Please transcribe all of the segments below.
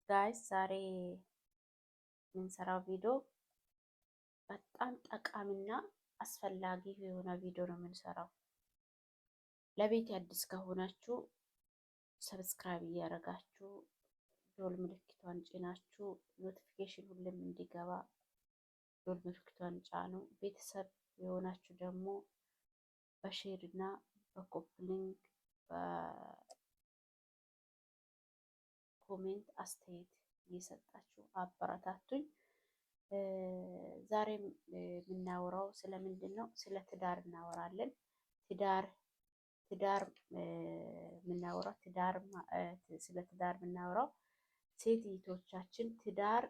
ጋይስ ዛሬ የምንሰራው ቪዲዮ በጣም ጠቃሚና አስፈላጊ የሆነ ቪዲዮ ነው የምንሰራው። ለቤት አዲስ ከሆናችሁ ሰብስክራይብ እያደረጋችሁ ዶል ምልክቷን ጭናችሁ ኖቲፊኬሽን ሁሉም እንዲገባ ዶል ምልክቷን ጫኑ። ቤተሰብ የሆናችሁ ደግሞ በሼር እና በኮፕሊንግ በኮሜንት አስተያየት እየሰጣችሁ አበረታቱኝ። ዛሬም የምናወራው ስለምንድን ነው? ስለ ትዳር እናወራለን። ትዳር የምናወራው ስለ ትዳር የምናወራው ሴት እህቶቻችን ትዳር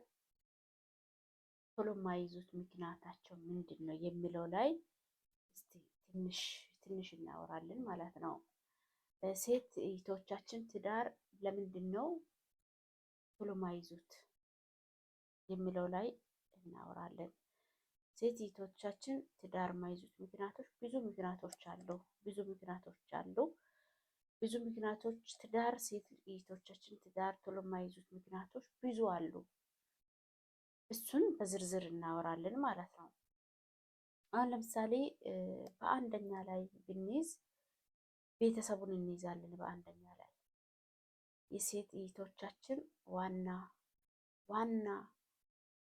ቶሎ የማይዙት ምክንያታቸው ምንድን ነው የሚለው ላይ እስቲ ትንሽ እናወራለን ማለት ነው። ሴት እህቶቻችን ትዳር ለምንድን ነው ቶሎ የማይዙት የሚለው ላይ እናወራለን። ሴት እህቶቻችን ትዳር የማይዙት ምክንያቶች ብዙ ምክንያቶች አሉ። ትዳር ሴት እህቶቻችን ትዳር ቶሎ የማይዙት ምክንያቶች ብዙ አሉ። እሱን በዝርዝር እናወራለን ማለት ነው። አሁን ለምሳሌ በአንደኛ ላይ ብንይዝ ቤተሰቡን እንይዛለን። በአንደኛ ላይ የሴት እህቶቻችን ዋና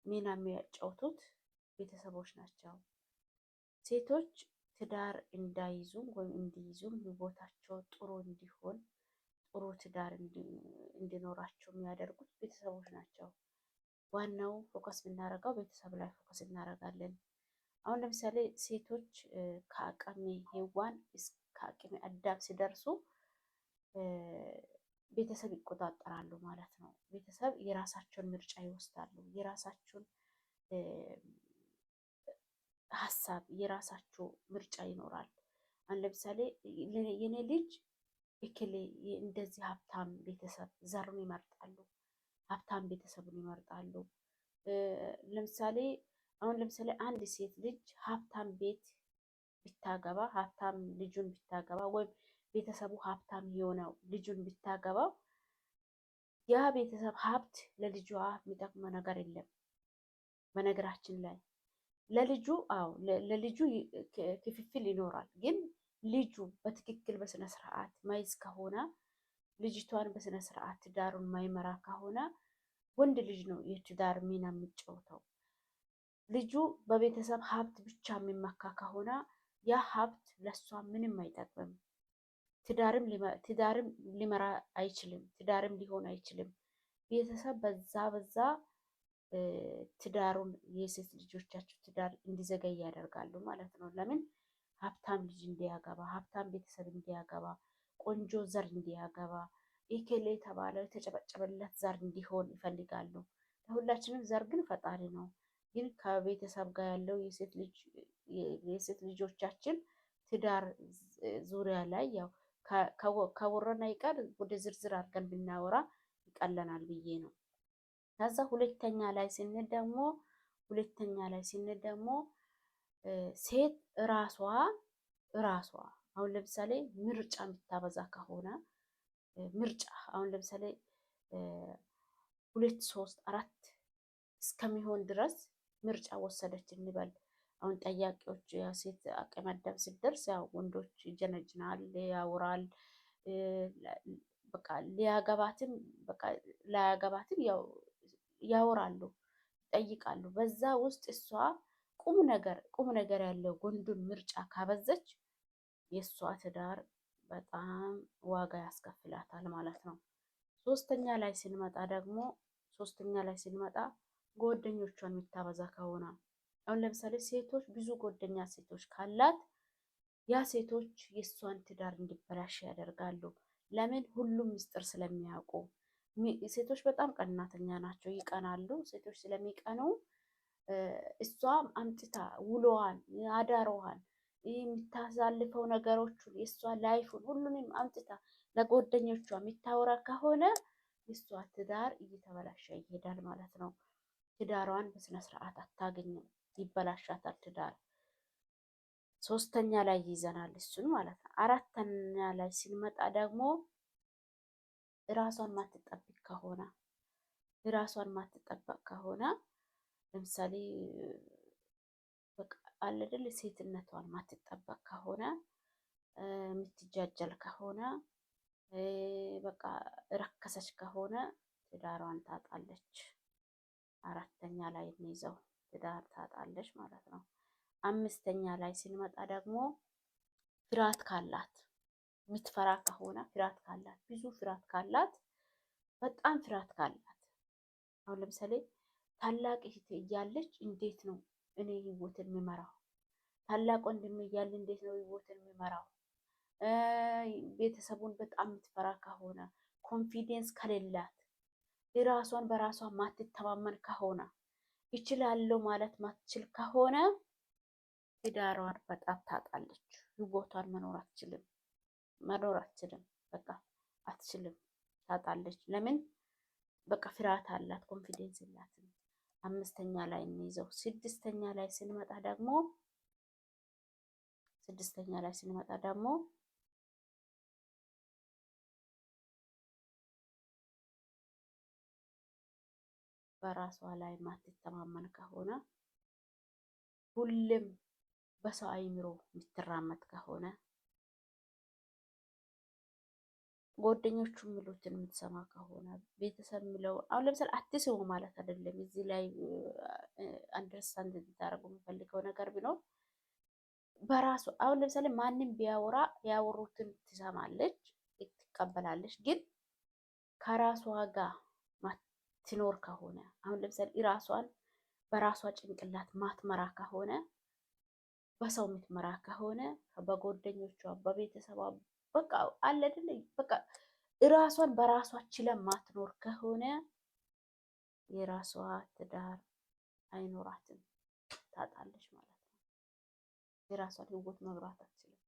ሚና የሚያጫውቱት ቤተሰቦች ናቸው። ሴቶች ትዳር እንዳይዙም ወይም እንዲይዙም ህይወታቸው ጥሩ እንዲሆን ጥሩ ትዳር እንዲኖራቸው የሚያደርጉት ቤተሰቦች ናቸው። ዋናው ፎከስ የምናደርገው ቤተሰብ ላይ ፎከስ እናደርጋለን። አሁን ለምሳሌ ሴቶች ከአቅመ ሔዋን እስከ አቅመ አዳም ሲደርሱ ቤተሰብ ይቆጣጠራሉ ማለት ነው። ቤተሰብ የራሳቸውን ምርጫ ይወስዳሉ። የራሳቸውን ሀሳብ የራሳቸው ምርጫ ይኖራል። አሁን ለምሳሌ የኔ ልጅ እክሌ እንደዚህ ሀብታም ቤተሰብ ዘሩን ይመርጣሉ። ሀብታም ቤተሰቡን ይመርጣሉ። አሁን ለምሳሌ አንድ ሴት ልጅ ሀብታም ቤት ብታገባ ሀብታም ልጁን ብታገባ ወይም ቤተሰቡ ሀብታም የሆነው ልጁን ብታገባ ያ ቤተሰብ ሀብት ለልጇ የሚጠቅመው ነገር የለም። በነገራችን ላይ ለልጁ ክፍፍል ይኖራል። ግን ልጁ በትክክል በስነ ስርዓት ማይዝ ከሆነ ልጅቷን በስነ ስርዓት ትዳሩን ማይመራ ከሆነ ወንድ ልጅ ነው የትዳር ሚና የሚጫወተው። ልጁ በቤተሰብ ሀብት ብቻ የሚመካ ከሆነ ያ ሀብት ለሷ ምንም አይጠቅምም። ትዳርም ሊመራ አይችልም። ትዳርም ሊሆን አይችልም። ቤተሰብ በዛ ትዳሩን የሴት ልጆቻቸው ትዳር እንዲዘገይ ያደርጋሉ ማለት ነው። ለምን? ሀብታም ልጅ እንዲያገባ፣ ሀብታም ቤተሰብ እንዲያገባ፣ ቆንጆ ዘር እንዲያገባ፣ ኢኬሌ የተባለ የተጨበጨበለት ዘር እንዲሆን ይፈልጋሉ። ለሁላችንም ዘር ግን ፈጣሪ ነው። ግን ከቤተሰብ ጋር ያለው የሴት ልጆቻችን ትዳር ዙሪያ ላይ ያው ከወረና ይቀር ወደ ዝርዝር አድርገን ብናወራ ይቀለናል ብዬ ነው። ከዛ ሁለተኛ ላይ ስንል ደግሞ ሴት ራሷ አሁን ለምሳሌ ምርጫ የምታበዛ ከሆነ አሁን ለምሳሌ 2 3 4 እስከሚሆን ድረስ ምርጫ ወሰደች እንበል። አሁን ጠያቂዎች ሴት አቅመ አዳም ስትደርስ ያው ወንዶች ይጀነጅናል፣ ያወራል። በቃ ላያገባትም ያው ያወራሉ፣ ይጠይቃሉ። በዛ ውስጥ እሷ ቁም ነገር ያለው ወንዱን ምርጫ ካበዘች የእሷ ትዳር በጣም ዋጋ ያስከፍላታል ማለት ነው። ሶስተኛ ላይ ስንመጣ ጓደኞቿን የምታበዛ ከሆነ አሁን ለምሳሌ ሴቶች ብዙ ጓደኛ ሴቶች ካላት ያ ሴቶች የእሷን ትዳር እንዲበላሽ ያደርጋሉ። ለምን? ሁሉም ምስጢር ስለሚያውቁ። ሴቶች በጣም ቀናተኛ ናቸው፣ ይቀናሉ። ሴቶች ስለሚቀኑ እሷም አምጥታ ውሎዋን አዳሯዋን የምታሳልፈው ነገሮቹን የእሷ ላይፉን ሁሉንም አምጥታ ለጓደኞቿ የሚታወራ ከሆነ የእሷ ትዳር እየተበላሸ ይሄዳል ማለት ነው። ትዳሯን በስነ ስርዓት አታገኝም፣ ይበላሻታል ትዳር። ሶስተኛ ላይ ይዘናል እሱን ማለት ነው። አራተኛ ላይ ስንመጣ ደግሞ ራሷን ማትጠብቅ ከሆነ ለምሳሌ በቃ አለ አይደል ሴትነቷን ማትጠበቅ ከሆነ የምትጃጀል ከሆነ በቃ ረከሰች ከሆነ ትዳሯን ታጣለች። አራተኛ ላይ እንይዘው ትዳር ታጣለች ማለት ነው። አምስተኛ ላይ ስንመጣ ደግሞ ፍርሃት ካላት የምትፈራ ከሆነ ብዙ ፍርሃት ካላት በጣም ፍርሃት ካላት አሁን ለምሳሌ ታላቅ እህት እያለች እንዴት ነው እኔ ህይወትን የምመራው? ታላቅ ወንድም እያለ እንዴት ነው ህይወትን የምመራው? ቤተሰቡን በጣም የምትፈራ ከሆነ ኮንፊደንስ ከሌላት ራሷን በራሷ ማትተማመን ከሆነ ይችላለሁ ማለት ማትችል ከሆነ ትዳሯን በጣም ታጣለች። ህይወቷን መኖር አትችልም። በቃ አትችልም፣ ታጣለች። ለምን? በቃ ፍርሃት አላት፣ ኮንፊደንስ የላትም። አምስተኛ ላይ እንይዘው። ስድስተኛ ላይ ስንመጣ ደግሞ በራሷ ላይ ማትተማመን ከሆነ ሁሉም በሰው አይምሮ የምትራመድ ከሆነ ጓደኞቹ የሚሉትን የምትሰማ ከሆነ ቤተሰብ የሚለው አሁን ለምሳሌ አትስሙ ማለት አይደለም። እዚህ ላይ አንደርስታንድ እንድታደርጉ የምፈልገው ነገር ቢኖር በራሱ አሁን ለምሳሌ ማንም ቢያወራ ያወሩትን ትሰማለች፣ ትቀበላለች። ግን ከራሷ ጋር ማትኖር ከሆነ አሁን ለምሳሌ ራሷን በራሷ ጭንቅላት ማትመራ ከሆነ በሰው የምትመራ ከሆነ በጓደኞቿ በቤተሰቧ በቃ አለ አይደል በቃ ራሷን በራሷ ችላ ማትኖር ከሆነ የራሷ ትዳር አይኖራትም፣ ታጣለች ማለት ነው። የራሷን ህይወት መብራት አትችልም።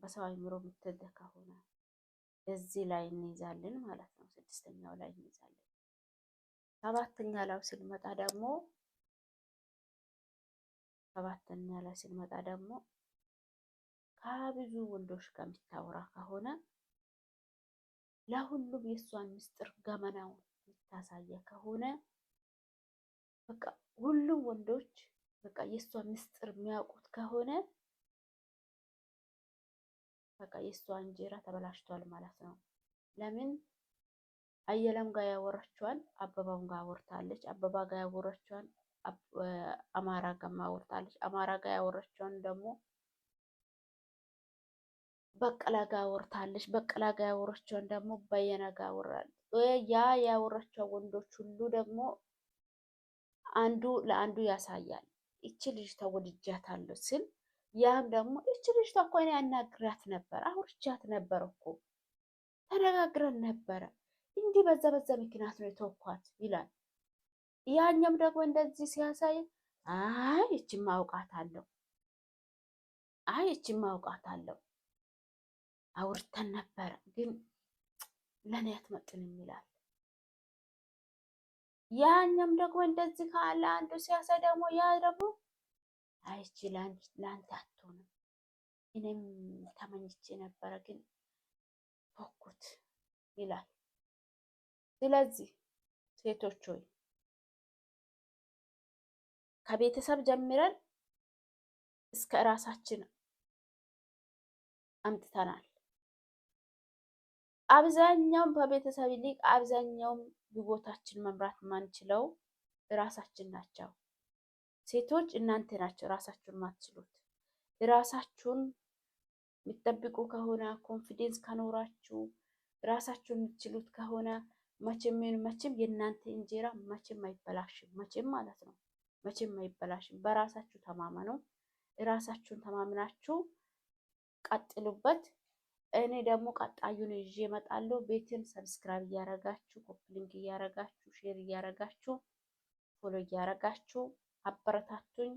በሰው አይምሮ የምትሄድ ከሆነ እዚህ ላይ እንይዛለን ማለት ነው። ስድስተኛው ላይ እንይዛለን። ሰባተኛ ላይ ስንመጣ ደግሞ ከብዙ ወንዶች ጋር የምታወራ ከሆነ ለሁሉም የእሷን ምስጢር ገመናውን የምታሳየ ከሆነ በቃ ሁሉም ወንዶች በቃ የእሷን ምስጢር የሚያውቁት ከሆነ በቃ የእሷ እንጀራ ተበላሽቷል ማለት ነው። ለምን? አየለም ጋር ያወራችዋል፣ አበባም ጋር አወርታለች። አበባ ጋር ያወራችዋል፣ አማራ ጋር አወርታለች። አማራ ጋር ያወራችዋን ደግሞ በቀላ ጋር አወርታለች። በቀላ ጋር ያወራችዋን ደግሞ በየነ ጋር አወራለች። ያ ያወራቸው ወንዶች ሁሉ ደግሞ አንዱ ለአንዱ ያሳያል። እቺ ልጅ ተወድጃታለሁ ስል ያም ደግሞ እቺ ልጅ እኮ እኔ አናግራት ነበር፣ አውርቻት ነበር እኮ ተነጋግረን ነበረ፣ እንዲህ በዛ ምክንያት ነው የተወኳት ይላል። ያኛም ደግሞ እንደዚህ ሲያሳይ አይ እቺማ አውቃታለሁ አውርተን ነበረ ግን ለኔ አትመጥንም ይላል። ያኛም ደግሞ እንደዚህ ካለ አንዱ ሲያሳይ ደግሞ ያ ደግሞ አይቺ ለአንተ አትሆንም እኔም ተመኝቼ ነበረ ግን ተወኩት ይላል። ስለዚህ ሴቶች ሆይ ከቤተሰብ ጀምረን እስከ ራሳችን አምጥተናል። አብዛኛውም በቤተሰብ ይልቅ አብዛኛውም ህይወታችን መምራት ማንችለው ራሳችን ናቸው። ሴቶች እናንተ ናቸው ራሳችሁን ማትችሉት። ራሳችሁን የምትጠብቁ ከሆነ ኮንፊደንስ ከኖራችሁ ራሳችሁን የምትችሉት ከሆነ መቼም የእናንተ እንጀራ መቼም አይበላሽም። መቼም ማለት ነው መቼም አይበላሽም። በራሳችሁ ተማመኑ። ራሳችሁን ተማምናችሁ ቀጥሉበት። እኔ ደግሞ ቀጣዩን ይዤ እመጣለሁ። ቤትን ሰብስክራይብ እያረጋችሁ፣ ኮፒ ሊንክ እያረጋችሁ፣ ሼር እያረጋችሁ፣ ፎሎ እያረጋችሁ አበረታቱኝ።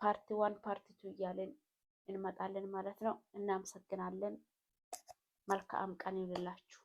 ፓርቲ 1 ፓርቲ 2 እያለን እንመጣለን ማለት ነው። እናመሰግናለን። መልካም ቀን ይሁንላችሁ።